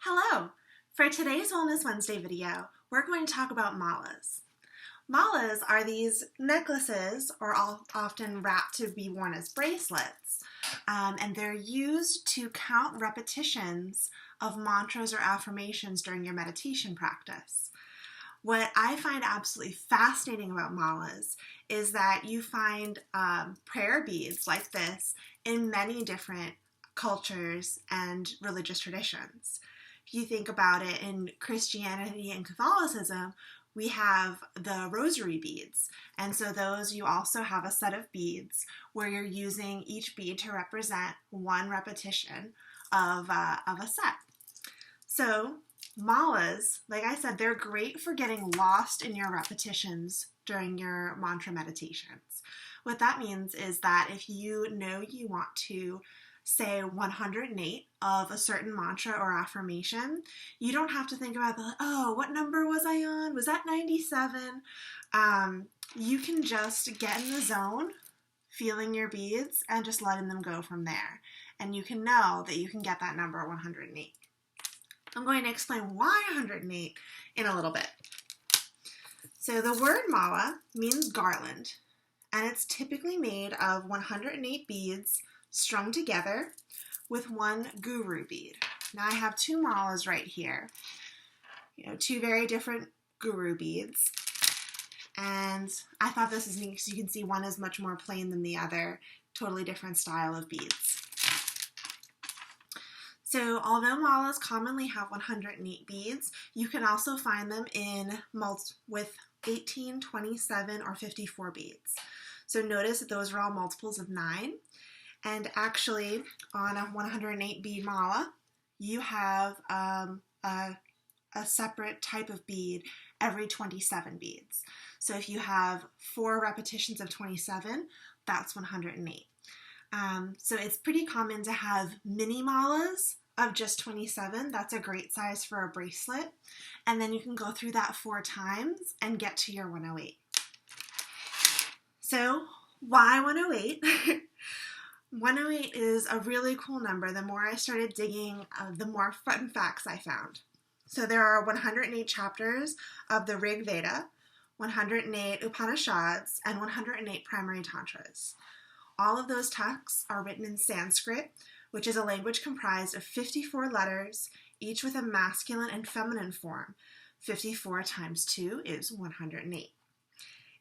Hello! For today's Wellness Wednesday video, we're going to talk about malas. Malas are these necklaces, or often wrapped to be worn as bracelets, and they're used to count repetitions of mantras or affirmations during your meditation practice. What I find absolutely fascinating about malas is that you find prayer beads like this in many different cultures and religious traditions. If you think about it, in Christianity and Catholicism, we have the rosary beads. And so those, you also have a set of beads where you're using each bead to represent one repetition of a set. So malas, like I said, they're great for getting lost in your repetitions during your mantra meditations. What that means is that if you know you want to say 108 of a certain mantra or affirmation, you don't have to think about what number was I on? Was that 97? You can just get in the zone, feeling your beads, and just letting them go from there. And you can know that you can get that number 108. I'm going to explain why 108 in a little bit. So the word mala means garland, and it's typically made of 108 beads strung together with one guru bead. Now I have two malas right here, two very different guru beads, and I thought this is neat because you can see one is much more plain than the other, totally different style of beads. So although malas commonly have 108 beads, you can also find them with 18, 27, or 54 beads. So notice that those are all multiples of 9. And actually, on a 108 bead mala, you have a separate type of bead every 27 beads. So if you have 4 repetitions of 27, that's 108. So it's pretty common to have mini malas of just 27. That's a great size for a bracelet. And then you can go through that 4 times and get to your 108. So why 108? 108 is a really cool number. The more I started digging, the more fun facts I found. So there are 108 chapters of the Rig Veda, 108 Upanishads, and 108 primary tantras. All of those texts are written in Sanskrit, which is a language comprised of 54 letters, each with a masculine and feminine form. 54 times 2 is 108.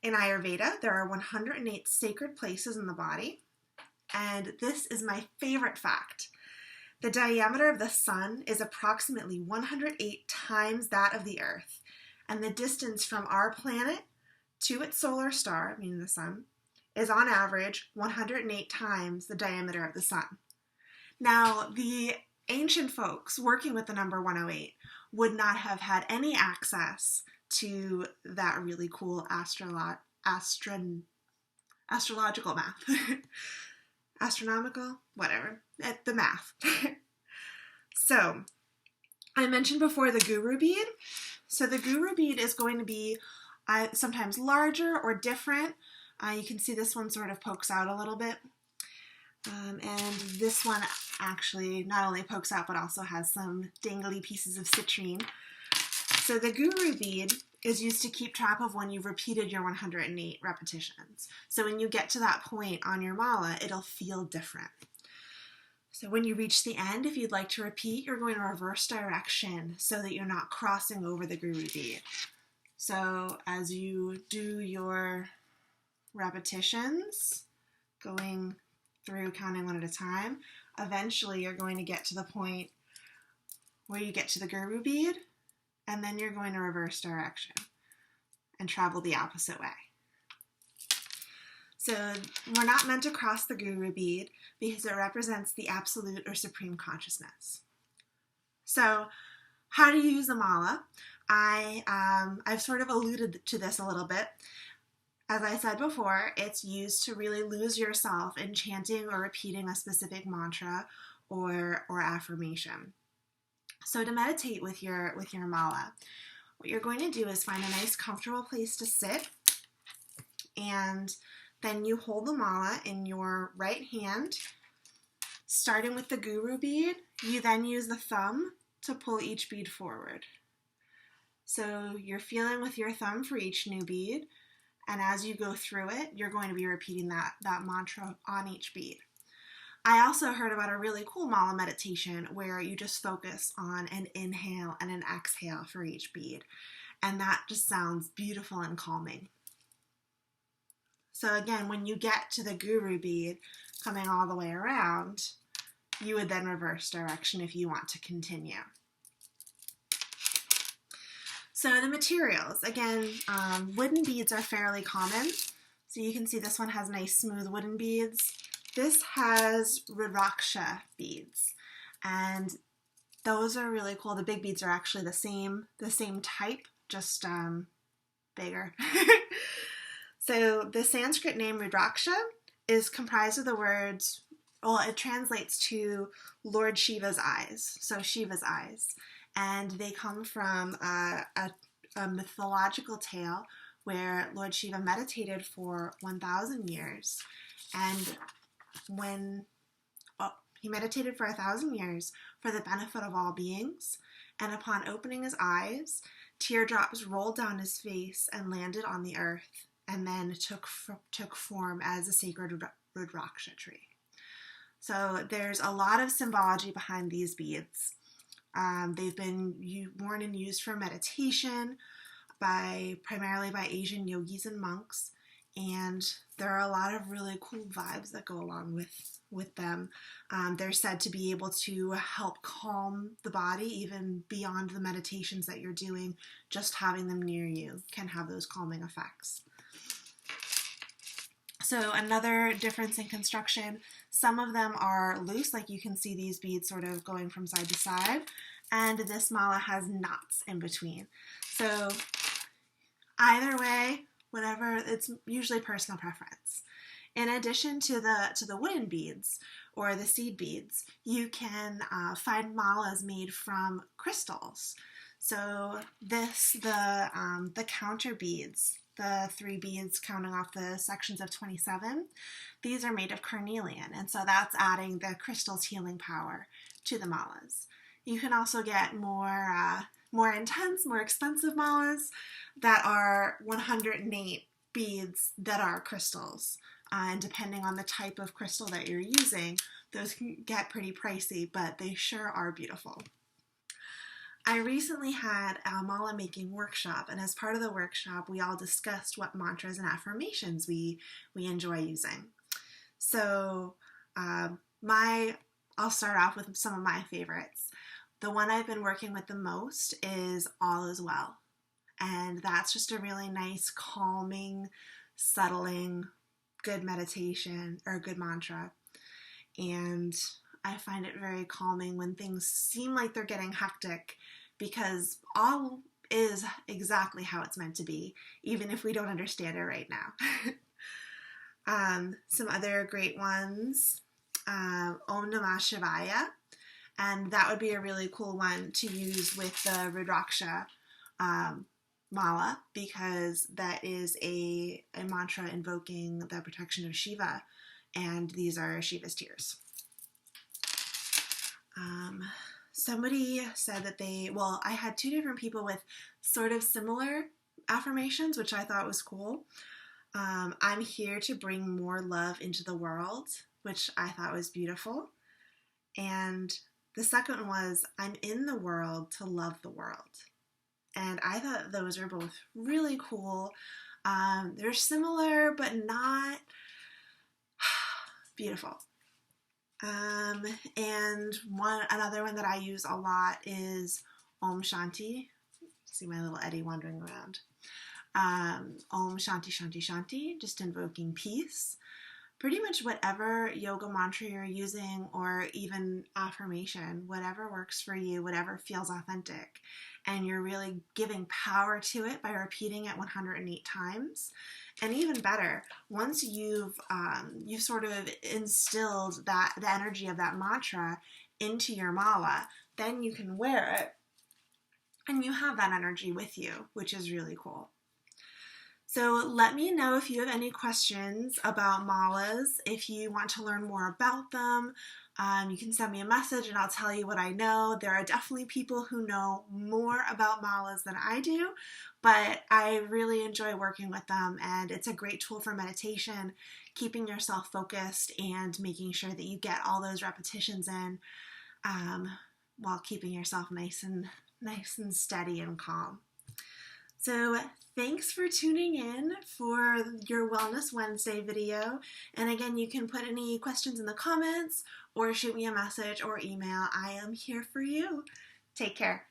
In Ayurveda, there are 108 sacred places in the body. And this is my favorite fact. The diameter of the sun is approximately 108 times that of the Earth, and the distance from our planet to its solar star, meaning the sun, is on average 108 times the diameter of the sun. Now, the ancient folks working with the number 108 would not have had any access to that really cool astrological math. Astronomical, whatever, the math. So, I mentioned before the guru bead. So the guru bead is going to be sometimes larger or different. You can see this one sort of pokes out a little bit. And this one actually not only pokes out, but also has some dangly pieces of citrine. So the guru bead is used to keep track of when you've repeated your 108 repetitions. So when you get to that point on your mala, it'll feel different. So when you reach the end, if you'd like to repeat, you're going to reverse direction so that you're not crossing over the guru bead. So as you do your repetitions, going through counting one at a time, eventually you're going to get to the point where you get to the guru bead, and then you're going to reverse direction and travel the opposite way. So we're not meant to cross the guru bead because it represents the absolute or supreme consciousness. So how do you use the mala? I've sort of alluded to this a little bit. As I said before, it's used to really lose yourself in chanting or repeating a specific mantra or affirmation. So to meditate with your mala, what you're going to do is find a nice comfortable place to sit, and then you hold the mala in your right hand, starting with the guru bead. You then use the thumb to pull each bead forward. So you're feeling with your thumb for each new bead, and as you go through it, you're going to be repeating that mantra on each bead. I also heard about a really cool mala meditation where you just focus on an inhale and an exhale for each bead, and that just sounds beautiful and calming. So again, when you get to the guru bead coming all the way around, you would then reverse direction if you want to continue. So the materials, again, wooden beads are fairly common. So you can see this one has nice smooth wooden beads. This has rudraksha beads, and those are really cool. The big beads are actually the same type, just bigger. So the Sanskrit name rudraksha is comprised of the words, well, it translates to Lord Shiva's eyes, so Shiva's eyes. And they come from a mythological tale where Lord Shiva meditated for 1,000 years. And he meditated for 1,000 years for the benefit of all beings. And upon opening his eyes, teardrops rolled down his face and landed on the earth, and then took form as a sacred rudraksha tree. So there's a lot of symbology behind these beads. They've been worn and used for meditation primarily by Asian yogis and monks, and there are a lot of really cool vibes that go along with them. They're said to be able to help calm the body even beyond the meditations that you're doing. Just having them near you can have those calming effects. So another difference in construction, some of them are loose, like you can see these beads sort of going from side to side, and this mala has knots in between. So either way, whatever, it's usually personal preference. In addition to the wooden beads or the seed beads, you can find malas made from crystals. So the counter beads, the 3 beads counting off the sections of 27, these are made of carnelian, and so that's adding the crystal's healing power to the malas. You can also get more intense, more expensive malas that are 108 beads that are crystals. And depending on the type of crystal that you're using, those can get pretty pricey, but they sure are beautiful. I recently had a mala making workshop, and as part of the workshop, we all discussed what mantras and affirmations we enjoy using. So I'll start off with some of my favorites. The one I've been working with the most is All Is Well, and that's just a really nice, calming, settling, good meditation or good mantra, and I find it very calming when things seem like they're getting hectic, because all is exactly how it's meant to be, even if we don't understand it right now. Some other great ones, Om Namah Shivaya, and that would be a really cool one to use with the Rudraksha mala, because that is a mantra invoking the protection of Shiva, and these are Shiva's tears. Somebody said that I had 2 different people with sort of similar affirmations, which I thought was cool. I'm here to bring more love into the world, which I thought was beautiful. And the second was, I'm in the world to love the world. And I thought those were both really cool. They're similar, but not beautiful. And another one that I use a lot is Om Shanti. See my little Eddie wandering around. Om Shanti Shanti Shanti, just invoking peace. Pretty much whatever yoga mantra you're using, or even affirmation, whatever works for you, whatever feels authentic, and you're really giving power to it by repeating it 108 times. And even better, once you've sort of instilled the energy of that mantra into your mala, then you can wear it and you have that energy with you, which is really cool. So let me know if you have any questions about malas. If you want to learn more about them, you can send me a message and I'll tell you what I know. There are definitely people who know more about malas than I do, but I really enjoy working with them, and it's a great tool for meditation, keeping yourself focused and making sure that you get all those repetitions in while keeping yourself nice and steady and calm. So thanks for tuning in for your Wellness Wednesday video. And again, you can put any questions in the comments or shoot me a message or email. I am here for you. Take care.